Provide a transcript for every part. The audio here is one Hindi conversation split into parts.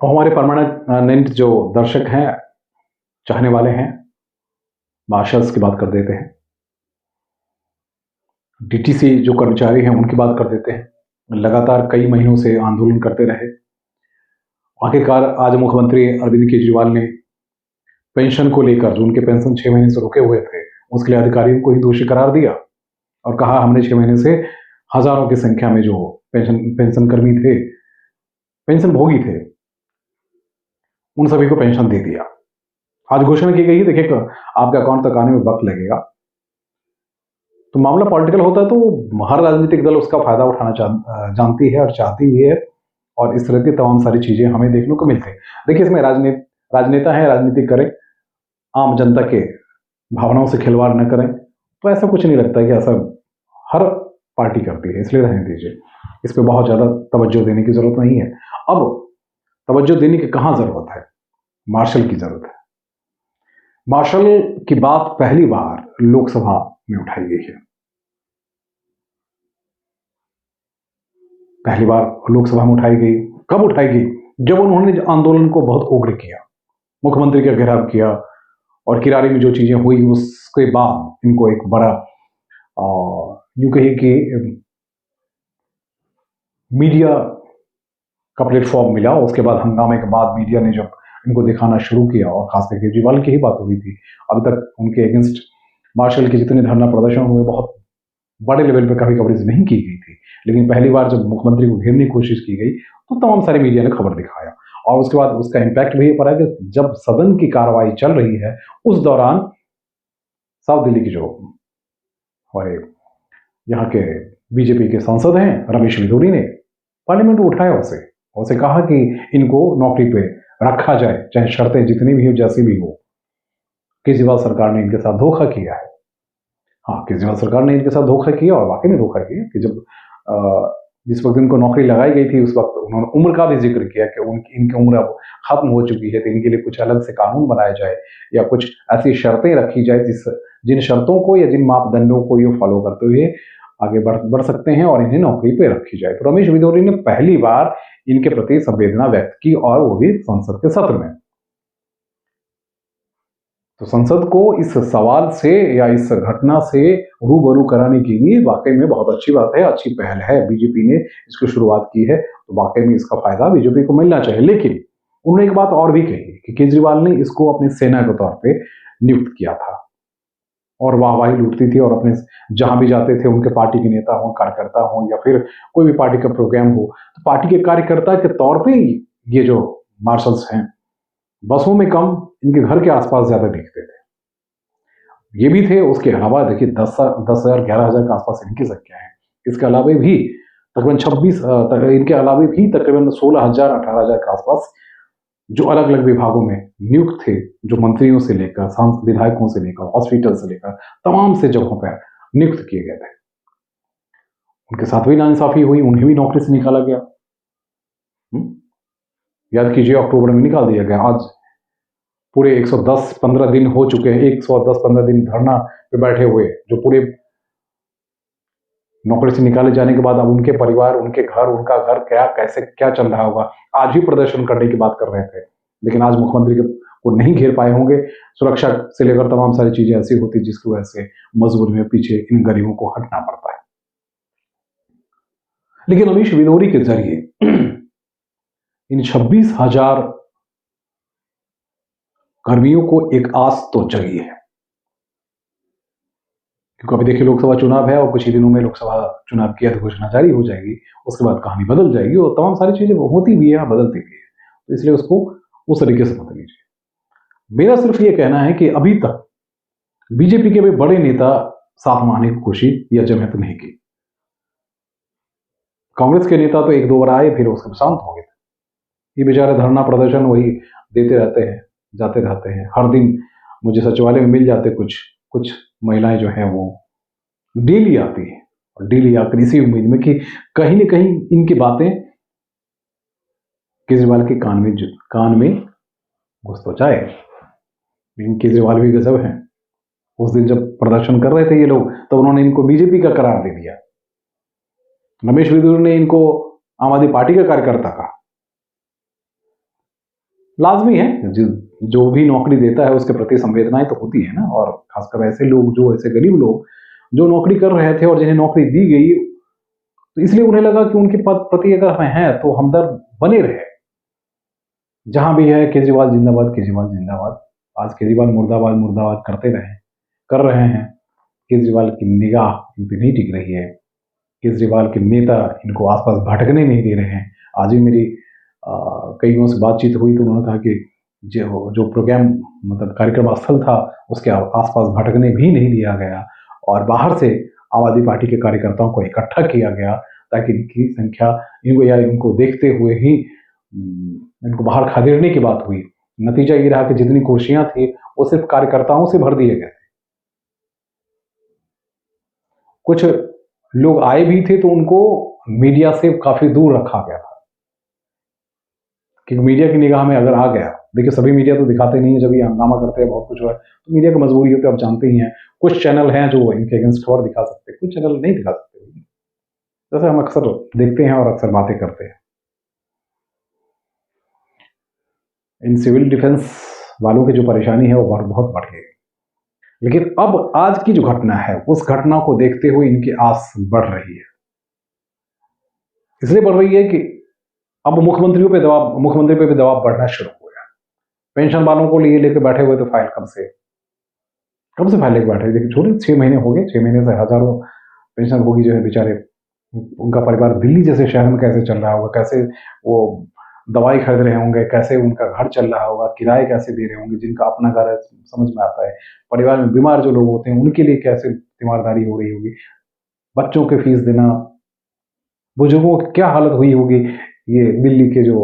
और हमारे परमानेंट जो दर्शक हैं, चाहने वाले हैं, मार्शल्स की बात कर देते हैं, डीटीसी जो कर्मचारी हैं उनकी बात कर देते हैं। लगातार कई महीनों से आंदोलन करते रहे। आखिरकार आज मुख्यमंत्री अरविंद केजरीवाल ने पेंशन को लेकर, जो उनके पेंशन 6 महीने से रुके हुए थे, उसके लिए अधिकारियों को ही दोषी करार दिया और कहा हमने 6 महीने से हजारों की संख्या में जो पेंशन कर्मी थे, पेंशन भोगी थे, उन सभी को पेंशन दे दिया। आज घोषणा की गई, देखिए आपके अकाउंट तक आने में वक्त लगेगा। तो मामला पॉलिटिकल होता है तो हर राजनीतिक दल उसका फायदा उठाना जानती है और चाहती भी है, और इस तरह की तमाम सारी चीजें हमें देखने को मिलती है। देखिए इसमें राजनेता है, राजनीति करें, आम जनता के भावनाओं से खिलवाड़ न करें, तो ऐसा कुछ नहीं लगता कि ऐसा हर पार्टी करती है, इसलिए रहने दीजिए। इस पर बहुत ज्यादा तवज्जो देने की जरूरत नहीं है। अब तवज्जो देने की कहां जरूरत है, मार्शल की जरूरत है। मार्शल की बात पहली बार लोकसभा में उठाई गई है। पहली बार लोकसभा में उठाई गई। कब उठाई गई? जब उन्होंने आंदोलन को बहुत उग्र किया, मुख्यमंत्री का घेराव किया, और किरारी में जो चीजें हुई उसके बाद इनको एक बड़ा यूं कहिए कि मीडिया का प्लेटफॉर्म मिला। उसके बाद हंगामे के बाद मीडिया ने जब इनको दिखाना शुरू किया, और खासकर केजरीवाल की ही बात हुई थी, अभी तक उनके अगेंस्ट मार्शल के जितने धरना प्रदर्शन हुए बहुत बड़े लेवल पे कभी कवरेज नहीं की गई थी, लेकिन पहली बार जब मुख्यमंत्री को घेरने की कोशिश की गई तो तमाम सारे मीडिया ने खबर दिखाया, और उसके बाद उसका इम्पैक्ट भी ये पड़ा कि जब सदन की कार्रवाई चल रही है उस दौरान साउथ दिल्ली की जो हमारे यहाँ के बीजेपी के सांसद हैं रमेश बिधूरी ने पार्लियामेंट में उठाया उसे कहा कि इनको नौकरी पे रखा जाए, चाहे शर्तें जितनी भी हो, जैसी भी हो। केजरीवाल सरकार ने इनके साथ धोखा किया है। हाँ, केजरीवाल सरकार ने इनके साथ धोखा किया, और वाकई में धोखा किया कि जब जिस वक्त इनको नौकरी लगाई गई थी उस वक्त उन्होंने उम्र का भी जिक्र किया कि इनकी उम्र अब खत्म हो चुकी है, तो इनके लिए कुछ अलग से कानून बनाया जाए या कुछ ऐसी शर्तें रखी जाए जिन शर्तों को या जिन मापदंडों को ये फॉलो करते हुए आगे बढ़ सकते हैं और इन्हें नौकरी पे रखी जाए। तो रमेश बिधूरी ने पहली बार इनके प्रति संवेदना व्यक्त की, और वो भी संसद के सत्र में। तो संसद को इस सवाल से या इस घटना से रूबरू कराने के लिए वाकई में बहुत अच्छी बात है, अच्छी पहल है। बीजेपी ने इसकी शुरुआत की है, तो वाकई में इसका फायदा बीजेपी को मिलना चाहिए। लेकिन उन्होंने एक बात और भी कही कि केजरीवाल ने इसको अपनी सेना के तौर पे नियुक्त किया था, और वाहवाही लूटती थी, और अपने जहां भी जाते थे उनके पार्टी के नेता हो, कार्यकर्ता हो, या फिर कोई भी पार्टी का प्रोग्राम हो, तो पार्टी के कार्यकर्ता के तौर पे ये जो मार्शल्स हैं बसों में कम, इनके घर के आसपास ज्यादा दिखते थे। ये भी थे। उसके अलावा देखिए 10,000 11,000 के आसपास इनकी संख्या है। इसके अलावा भी तकरीबन 26 इनके अलावा भी तकरीबन 16,000 18,000 के आसपास जो अलग अलग विभागों में नियुक्त थे, जो मंत्रियों से लेकर सांसद विधायकों से लेकर हॉस्पिटल से लेकर तमाम से जगहों पर नियुक्त किए गए थे। उनके साथ भी नाइंसाफी हुई, उन्हें भी नौकरी से निकाला गया। याद कीजिए अक्टूबर में निकाल दिया गया। आज पूरे 110-15 दिन हो चुके हैं, 110-15 दिन धरना पे बैठे हुए, जो पूरे नौकरी से निकाले जाने के बाद अब उनके परिवार, उनके घर, उनका घर क्या चल रहा होगा। आज भी प्रदर्शन करने की बात कर रहे थे, लेकिन आज मुख्यमंत्री को नहीं घेर पाए होंगे। सुरक्षा से लेकर तमाम सारी चीजें ऐसी होती जिसकी वजह से मजबूरी में पीछे इन गरीबों को हटना पड़ता है। लेकिन रमेश बिधूरी के जरिए इन 26,000 कर्मियों को एक आस तो जगी है, क्योंकि अभी देखिए लोकसभा चुनाव है और कुछ ही दिनों में लोकसभा चुनाव की अधिघोषणा जारी हो जाएगी। उसके बाद कहानी बदल जाएगी, और तमाम सारी चीजें होती भी है, बदलती भी है, तो इसलिए उसको उस तरीके से मत लीजिए। मेरा सिर्फ ये कहना है कि अभी तक बीजेपी के भी बड़े नेता साथ में आने की कोशिश या जमहत नहीं की। कांग्रेस के नेता तो एक दो बार आए, फिर उसके शांत हो गए थे। ये बेचारे धरना प्रदर्शन वही देते रहते हैं, जाते रहते हैं। हर दिन मुझे सचिवालय में मिल जाते कुछ महिलाएं जो हैं वो डेली आती हैं, और डेली आकर इसी उम्मीद में कि कहीं न कहीं इनकी बातें केजरीवाल के कान में घुस तो जाए। लेकिन केजरीवाल भी गजब हैं। उस दिन जब प्रदर्शन कर रहे थे ये लोग, तो उन्होंने इनको बीजेपी का करार दे दिया। रमेश बिधूरी ने इनको आम आदमी पार्टी का कार्यकर्ता कहा। लाजमी है, जो भी नौकरी देता है उसके प्रति संवेदनाएं तो होती है ना। और खासकर ऐसे लोग, जो ऐसे गरीब लोग जो नौकरी कर रहे थे और जिन्हें नौकरी दी गई, तो इसलिए उन्हें लगा कि उनके पद प्रति अगर हमें है तो हमदर्द बने रहे। जहां भी है केजरीवाल जिंदाबाद, केजरीवाल जिंदाबाद। आज केजरीवाल मुर्दाबाद मुर्दाबाद करते रहे, कर रहे हैं। केजरीवाल की निगाह इन पे नहीं टिक रही है। केजरीवाल के नेता इनको आसपास भटकने नहीं दे रहे हैं। आज भी मेरी कईयों से बातचीत हुई तो उन्होंने कहा कि जो जो प्रोग्राम, मतलब कार्यक्रम स्थल था, उसके आसपास भटकने भी नहीं दिया गया और बाहर से आम आदमी पार्टी के कार्यकर्ताओं को इकट्ठा किया गया ताकि इनकी संख्या, इनको या इनको देखते हुए ही इनको बाहर खदेड़ने की बात हुई। नतीजा ये रहा कि जितनी कुर्सियां थी वो सिर्फ कार्यकर्ताओं से भर दिए गए। कुछ लोग आए भी थे तो उनको मीडिया से काफी दूर रखा गया था, क्योंकि मीडिया की निगाह में अगर आ गया, देखिए सभी मीडिया तो दिखाते नहीं है, जब ये हंगामा करते हैं बहुत कुछ हुआ है तो मीडिया की मजबूरी होती है, आप जानते ही हैं। कुछ चैनल हैं जो इनके अगेंस्ट खबर दिखा सकते हैं, कुछ चैनल नहीं दिखा सकते, जैसे हम अक्सर देखते हैं और अक्सर बातें करते हैं। इन सिविल डिफेंस वालों की जो परेशानी है वो बहुत बढ़ गई। लेकिन अब आज की जो घटना है, उस घटना को देखते हुए इनकी आस बढ़ रही है। इसलिए बढ़ रही है कि अब मुख्यमंत्री पे भी दबाव बढ़ना शुरू हो गया। पेंशन वालों को लिए लेके बैठे हुए तो फाइल कब से फाइल लेके बैठे, देखिए छोटे 6 महीने हो गए। 6 महीने से हजारों पेंशन भोगी जो है बेचारे, उनका परिवार दिल्ली जैसे शहर में कैसे चल रहा होगा, कैसे वो दवाई खरीद रहे होंगे, कैसे उनका घर चल रहा होगा, किराए कैसे दे रहे होंगे, जिनका अपना घर है समझ में आता है। परिवार में बीमार जो लोग होते हैं उनके लिए कैसे तीमारदारी हो रही होगी, बच्चों के फीस देना, बुजुर्गों की क्या हालत हुई होगी। ये दिल्ली के जो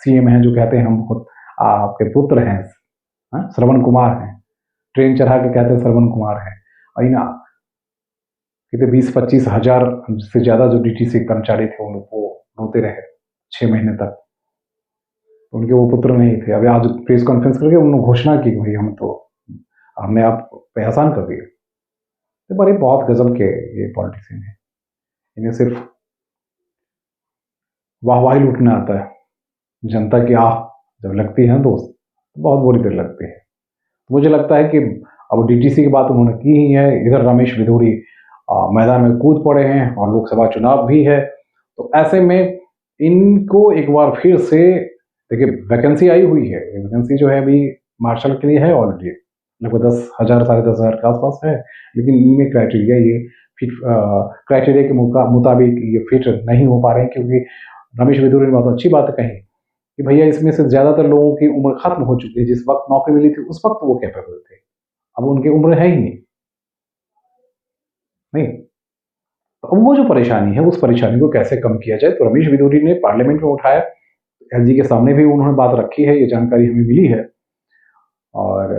सीएम हैं जो कहते हैं हम खुद आपके पुत्र हैं, श्रवण कुमार हैं, ट्रेन चढ़ा के कहते हैं श्रवण कुमार है। और ना कितने 20-25 हजार से ज्यादा जो डीटीसी कर्मचारी थे वो रोते रहे 6 महीने तक, उनके वो पुत्र नहीं थे। अभी आज प्रेस कॉन्फ्रेंस करके उन्होंने घोषणा की भाई हमने आप पे आसान कर दिए। तो बड़े बहुत गजब के ये पॉलिटिशियन है, इन्हें सिर्फ वाहवाही लूटना आता है। जनता की आह जब लगती है दोस्त तो बहुत बुरी तरह लगती है। मुझे लगता है कि अब डीटीसी की बात उन्होंने की ही है, इधर रमेश बिधूरी मैदान में कूद पड़े हैं और लोकसभा चुनाव भी है, तो ऐसे में इनको एक बार फिर से, देखिए वैकेंसी आई हुई है, वैकेंसी जो है अभी मार्शल के लिए है ऑलरेडी, लगभग 10,000 10,500 के आसपास है। लेकिन इनमें क्राइटेरिया ये फिट क्राइटेरिया के मुताबिक ये फिट नहीं हो पा रहे हैं, क्योंकि रमेश बिधूरी ने बहुत अच्छी बात कही कि भैया इसमें से ज्यादातर लोगों की उम्र खत्म हो चुकी है, जिस वक्त नौकरी मिली थी उस वक्त वो कैपेबल थे, अब उनकी उम्र है ही नहीं। तो अब वो जो परेशानी है उस परेशानी को कैसे कम किया जाए, तो रमेश बिधूरी ने पार्लियामेंट में उठाया, एलजी के सामने भी उन्होंने बात रखी है, ये जानकारी हमें मिली है। और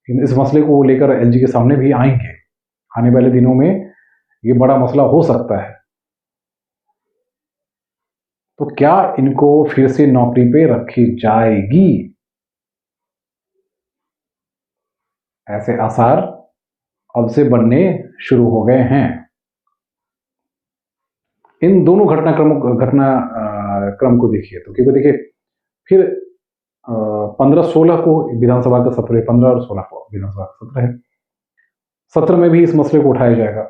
इस मसले को लेकर एलजी के सामने भी आएंगे, आने वाले दिनों में ये बड़ा मसला हो सकता है। तो क्या इनको फिर से नौकरी पे रखी जाएगी? ऐसे आसार अब से बनने शुरू हो गए हैं। इन दोनों घटनाक्रम को देखिए तो, क्योंकि देखिए फिर 15-16 को विधानसभा का सत्र है, 15 और 16 को विधानसभा का सत्र है। सत्र में भी इस मसले को उठाया जाएगा।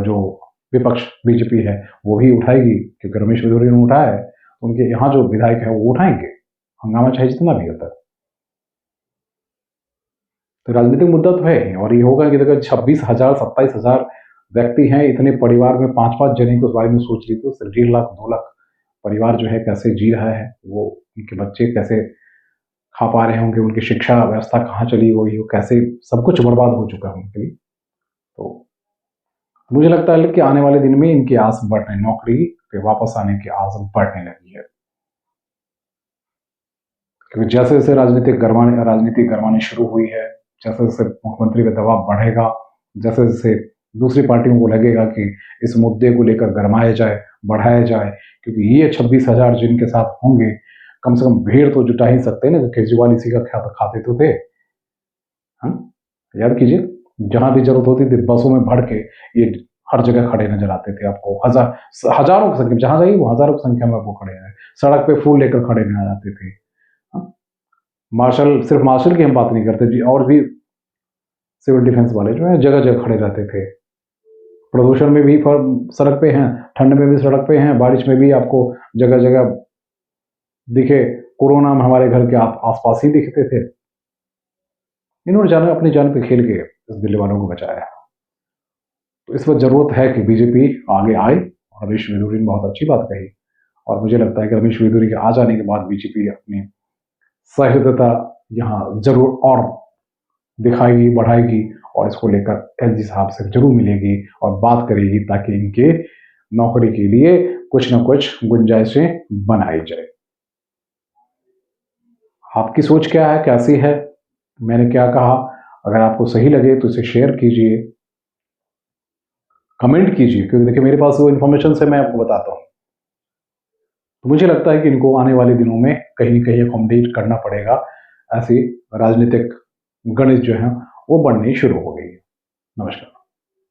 जो विपक्ष बीजेपी है वो भी उठाएगी, क्योंकि रमेश बिधूरी ने उठाया है, उनके यहाँ जो विधायक है वो उठाएंगे, हंगामा चाहे जितना भी होता है। तो राजनीतिक मुद्दा तो है, और ये होगा कि अगर 26,000 27,000 व्यक्ति हैं, इतने परिवार में 5-5 जने के बारे में सोच लीजिए, तो 1.5 लाख 2 लाख परिवार जो है कैसे जी रहा है, वो उनके बच्चे कैसे खा पा रहे होंगे, उनकी शिक्षा व्यवस्था कहाँ चली हुई हो, कैसे सब कुछ बर्बाद हो चुका है उनके लिए। तो मुझे लगता है कि आने वाले दिन में इनकी आस बढ़ने, नौकरी पे वापस आने की आस बढ़ने लगी है, क्योंकि जैसे जैसे राजनीति गरमाने शुरू हुई है, जैसे जैसे मुख्यमंत्री पे दबाव बढ़ेगा, जैसे जैसे दूसरी पार्टियों को लगेगा कि इस मुद्दे को लेकर गरमाया जाए, बढ़ाया जाए, क्योंकि ये 26,000 जिनके साथ होंगे, कम से कम भीड़ तो जुटा ही सकते हैं ना। केजरीवाल इसी का खाते तो थे। हाँ, याद कीजिए, जहां भी जरूरत होती थी बसों में भर के ये हर जगह खड़े नजर आते थे आपको, हजारों की संख्या, जहां जाइए वो हजारों की संख्या में वो खड़े हैं, सड़क पे फूल लेकर खड़े नजर आते थे। हाँ? मार्शल, सिर्फ मार्शल की हम बात नहीं करते जी, और भी सिविल डिफेंस वाले जो है जगह जगह खड़े रहते थे। प्रदूषण में भी सड़क पे हैं, ठंड में भी सड़क पे हैं, बारिश में भी आपको जगह जगह दिखे। कोरोना में हमारे घर के आसपास ही दिखते थे। इन्होंने जान अपनी जान पे खेल के इस दिल्ली वालों को बचाया। तो इस वक्त जरूरत है कि बीजेपी आगे आए। रमेश वेदुरी ने बहुत अच्छी बात कही, और मुझे लगता है कि रमेश वेदुरी के आ जाने के बाद बीजेपी अपनी सहृदयता यहाँ जरूर और दिखाएगी, बढ़ाएगी, और इसको लेकर एलजी साहब से जरूर मिलेगी और बात करेगी, ताकि इनके नौकरी के लिए कुछ ना कुछ गुंजाइशें बनाई जाए। आपकी सोच क्या है, कैसी है, मैंने क्या कहा? अगर आपको सही लगे तो इसे शेयर कीजिए, कमेंट कीजिए, क्योंकि देखिए मेरे पास वो इन्फॉर्मेशन से मैं आपको बताता हूँ। तो मुझे लगता है कि इनको आने वाले दिनों में कहीं न कहीं अकोमोडेट करना पड़ेगा। ऐसी राजनीतिक गणित जो है वो बढ़नी शुरू हो गई है। नमस्कार।